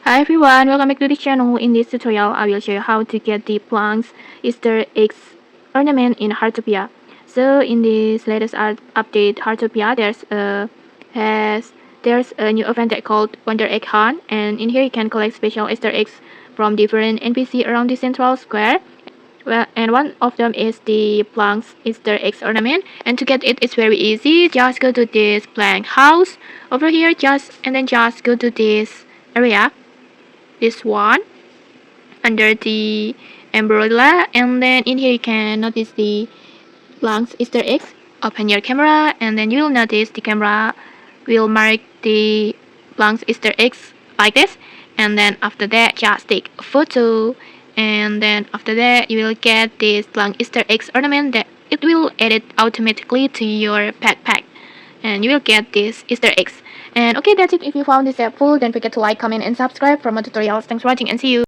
Hi everyone, welcome back to the channel. In this tutorial, I will show you how to get the Blanc Easter Egg Ornament in Heartopia. So in this latest update, Heartopia, there's a new event that called Wonder Egg Hunt, and in here you can collect special Easter eggs from different NPC around the central square. Well, and one of them is the Blanc Easter Egg Ornament, and to get it, it's very easy. Just go to this blank house over here, and then just go to this area, this one under the umbrella, and then in here you can notice the Blanc Easter eggs. Open your camera and then you will notice the camera will mark the Blanc Easter eggs like this, and then after that just take a photo, and then after that you will get this Blanc Easter eggs ornament that it will edit automatically to your backpack, and you will get these Easter eggs. And okay, that's it. If you found this helpful, don't forget to like, comment, and subscribe for more tutorials. Thanks for watching and see you.